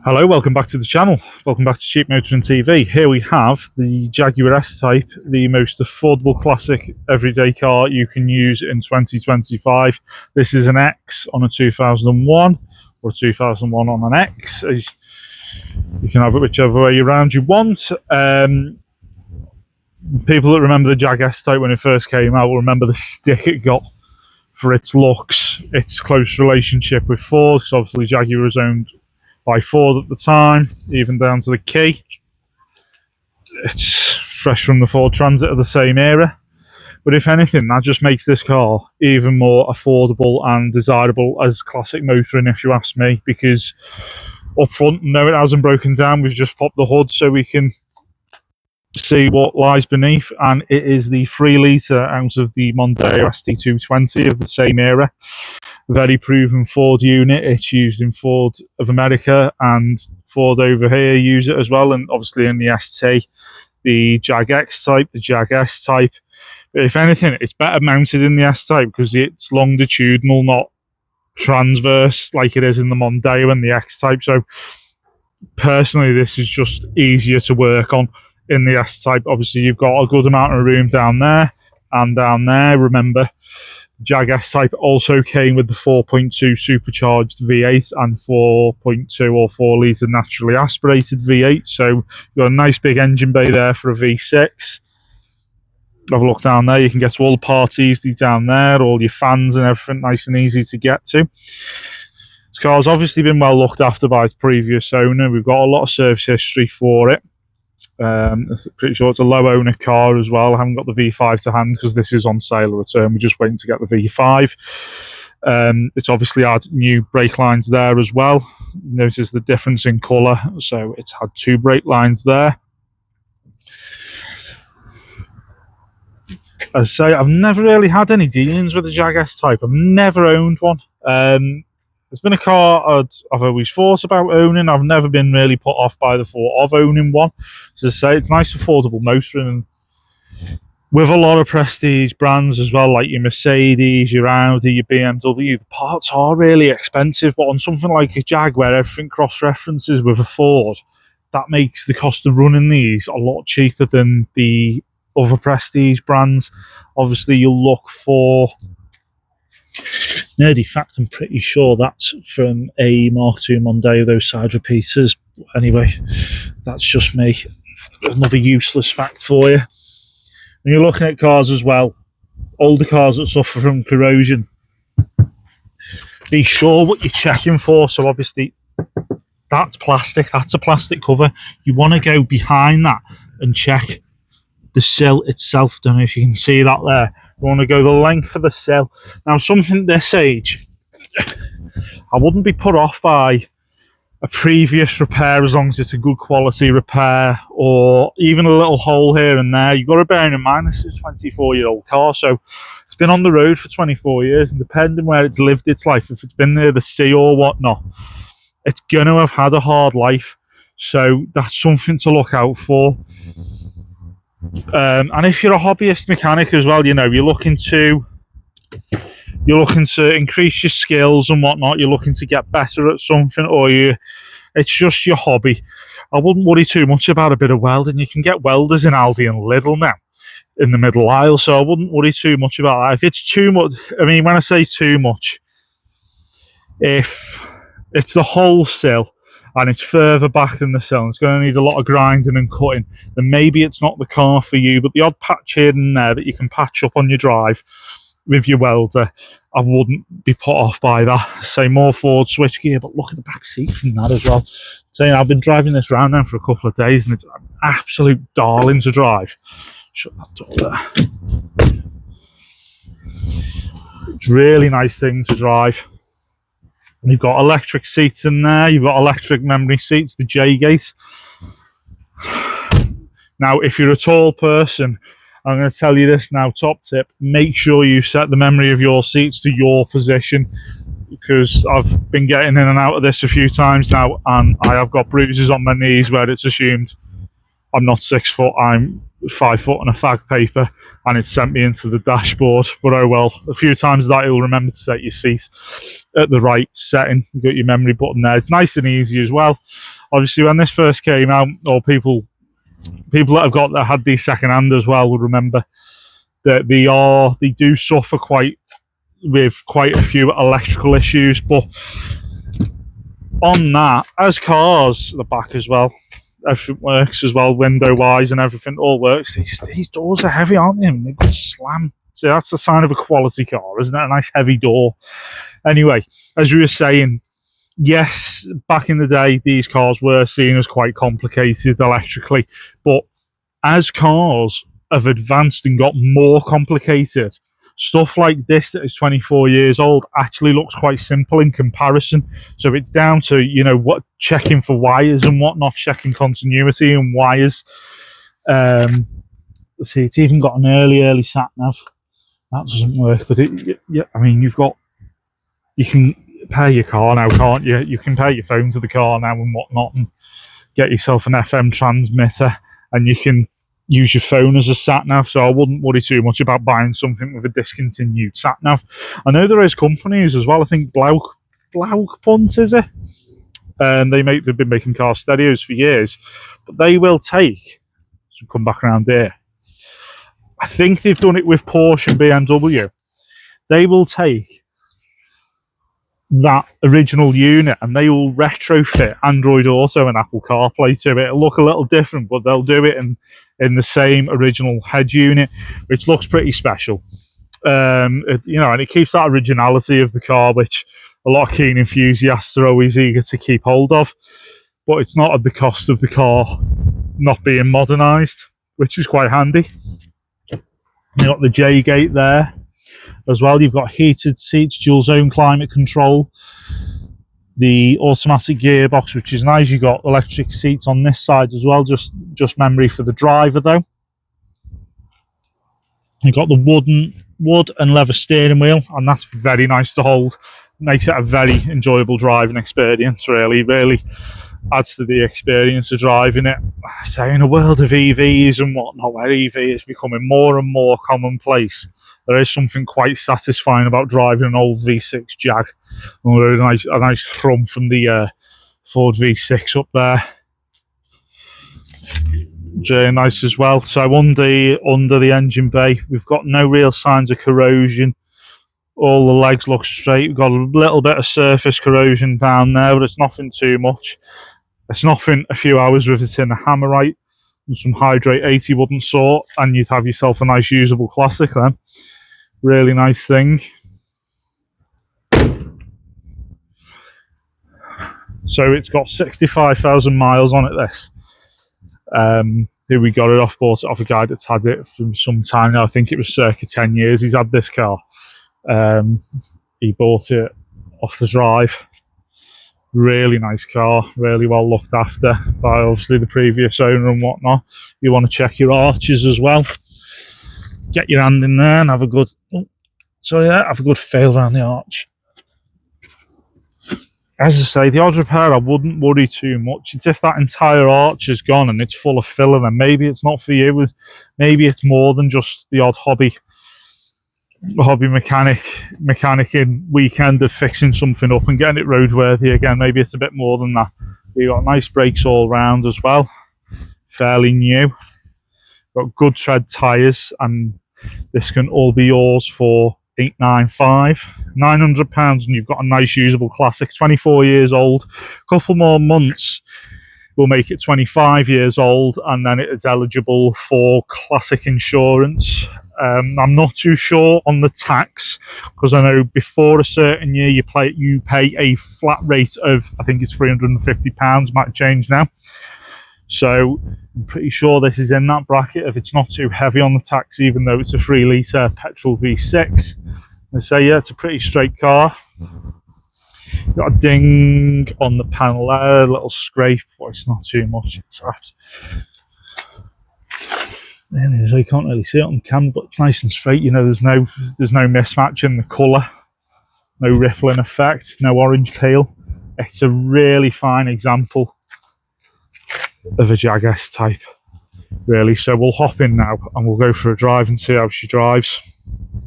Hello, welcome back to the channel. Welcome back to Cheap Motoring TV. Here we have the Jaguar S-Type, the most affordable classic everyday car you can use in 2025. This is an X on a 2001 or a 2001 on an X. You can have it whichever way around you want. People that remember the Jag S-Type when it first came out will remember the stick it got for its looks, its close relationship with Ford, because obviously Jaguar was owned by Ford at the time, even down to the key. It's fresh from the Ford Transit of the same era. But if anything, that just makes this car even more affordable and desirable as classic motoring, if you ask me, because up front, no, it hasn't broken down. We've just popped the hood so we can see what lies beneath, and it is the 3 litre out of the Mondeo ST220 of the same era. Very proven Ford unit. It's used in Ford of America, and Ford over here use it as well, and obviously in the ST, the Jag X type, the Jag S type. But if anything, it's better mounted in the S type because it's longitudinal, not transverse like it is in the Mondeo and the X type. So personally, this is just easier to work on in the S type. Obviously, you've got a good amount of room down there and down there. Remember, Jag S-Type also came with the 4.2 supercharged V8 and 4.2 or 4 litre naturally aspirated V8. So you've got a nice big engine bay there for a V6. Have a look down there. You can get to all the parts easily down there, all your fans and everything nice and easy to get to. This car's obviously been well looked after by its previous owner. We've got a lot of service history for it. I'm pretty sure it's a low owner car as well. I haven't got the V5 to hand because this is on sale or return. We're just waiting to get the V5. It's obviously had new brake lines there as well. Notice the difference in colour. So it's had 2 brake lines there. As I say, I've never really had any dealings with the Jag S-Type. I've never owned one. It's been a car I've always thought about owning. I've never been really put off by the thought of owning one. As I say, it's nice affordable motoring, and with a lot of prestige brands as well, like your Mercedes, your Audi, your BMW, the parts are really expensive. But on something like a Jag, where everything cross-references with a Ford, that makes the cost of running these a lot cheaper than the other prestige brands. Obviously, you'll look for... Nerdy fact, I'm pretty sure that's from a Mark II Mondeo, those side repeaters. Anyway, that's just me. Another useless fact for you. When you're looking at cars as well, older cars that suffer from corrosion, be sure what you're checking for. So obviously, that's plastic, that's a plastic cover. You want to go behind that and check the sill itself. Don't know if you can see that there. You want to go the length of the sill. Now, something this age, I wouldn't be put off by a previous repair as long as it's a good quality repair, or even a little hole here and there. You've got to bear in mind this is a 24-year-old car, so it's been on the road for 24 years, and depending where it's lived its life, if it's been near the sea or whatnot, it's going to have had a hard life. So that's something to look out for. And if you're a hobbyist mechanic as well, you know, you're looking to increase your skills and whatnot, you're looking to get better at something, or it's just your hobby, I wouldn't worry too much about a bit of welding. You can get welders in Aldi and Lidl now in the middle aisle, so I wouldn't worry too much about that. If it's too much, I mean, when I say too much, if it's the whole sill and it's further back than the sill, and it's going to need a lot of grinding and cutting, then maybe it's not the car for you. But the odd patch here and there that you can patch up on your drive with your welder, I wouldn't be put off by that. Say more Ford switchgear, but look at the back seats in that as well. Saying I've been driving this around now for a couple of days, and it's an absolute darling to drive. Shut that door there. It's a really nice thing to drive. And you've got electric seats in there. You've got electric memory seats, the J-gate. Now, if you're a tall person, I'm going to tell you this now, top tip, make sure you set the memory of your seats to your position, because I've been getting in and out of this a few times now, and I have got bruises on my knees where it's assumed I'm not 6 foot, I'm 5 foot and a fag paper, and it sent me into the dashboard. But oh well, a few times that you'll remember to set your seat at the right setting. You've got your memory button there. It's nice and easy as well. Obviously, when this first came out, or people that had these second hand as well would remember that they do suffer with quite a few electrical issues. But on that, as cars, the back as well, everything works as well, window wise and everything all works. These doors are heavy, aren't they? They could slam. So that's the sign of a quality car, isn't it? A nice heavy door. Anyway, as we were saying, yes, back in the day, these cars were seen as quite complicated electrically, but as cars have advanced and got more complicated, stuff like this that is 24 years old actually looks quite simple in comparison. So it's down to, what checking for wires and whatnot, checking continuity and wires. Let's see, it's even got an early sat nav. That doesn't work, but you can pair your car now, can't you? You can pair your phone to the car now and whatnot, and get yourself an FM transmitter, and you can use your phone as a sat nav. So I wouldn't worry too much about buying something with a discontinued sat nav. I know there is companies as well. I think Blaukpunt, is it? They've been making car stereos for years, but they will take. So come back around here. I think they've done it with Porsche and BMW. They will take that original unit and they will retrofit Android Auto and Apple CarPlay to it. It'll look a little different, but they'll do it in the same original head unit, which looks pretty special. And it keeps that originality of the car, which a lot of keen enthusiasts are always eager to keep hold of. But it's not at the cost of the car not being modernised, which is quite handy. You've got the J-gate there as well. You've got heated seats, dual zone climate control, the automatic gearbox, which is nice. You've got electric seats on this side as well, just memory for the driver though. You've got the wood and leather steering wheel, and that's very nice to hold. Makes it a very enjoyable driving experience, really adds to the experience of driving it. So in a world of EVs and whatnot, where EV is becoming more and more commonplace, there is something quite satisfying about driving an old V6 Jag. Or a nice thrum from the Ford V6 up there. Very nice as well. So under the engine bay, we've got no real signs of corrosion. All the legs look straight. We've got a little bit of surface corrosion down there, but it's nothing too much. It's nothing a few hours with it in a Hammerite and some Hydrate 80 wouldn't sort, and you'd have yourself a nice usable classic then. Really nice thing. So it's got 65,000 miles on it, this. Who we got it off, bought it off a guy that's had it for some time now. I think it was circa 10 years he's had this car. He bought it off the drive. Really nice car, really well looked after by obviously the previous owner and whatnot. You want to check your arches as well. Get your hand in there and have a good feel around the arch. As I say, the odd repair I wouldn't worry too much. It's if that entire arch is gone and it's full of filler, then maybe it's not for you. Maybe it's more than just the odd hobby mechanic in weekend of fixing something up and getting it roadworthy again. Maybe it's a bit more than that. You got nice brakes all round as well, fairly new. Got good tread tyres, and this can all be yours for £900, and you've got a nice usable classic. 24 years old. A couple more months will make it 25 years old, and then it's eligible for classic insurance. I'm not too sure on the tax, because I know before a certain year you pay a flat rate of, I think it's £350, might change now. So I'm pretty sure this is in that bracket if it's not too heavy on the tax, even though it's a 3 litre petrol V6. I say, yeah, it's a pretty straight car. Got a ding on the panel there, a little scrape, but it's not too much. It's tapped. So you can't really see it on camera, but it's nice and straight. There's no mismatch in the colour, no rippling effect, no orange peel. It's a really fine example of a Jag S type. really. So we'll hop in now and we'll go for a drive and see how she drives.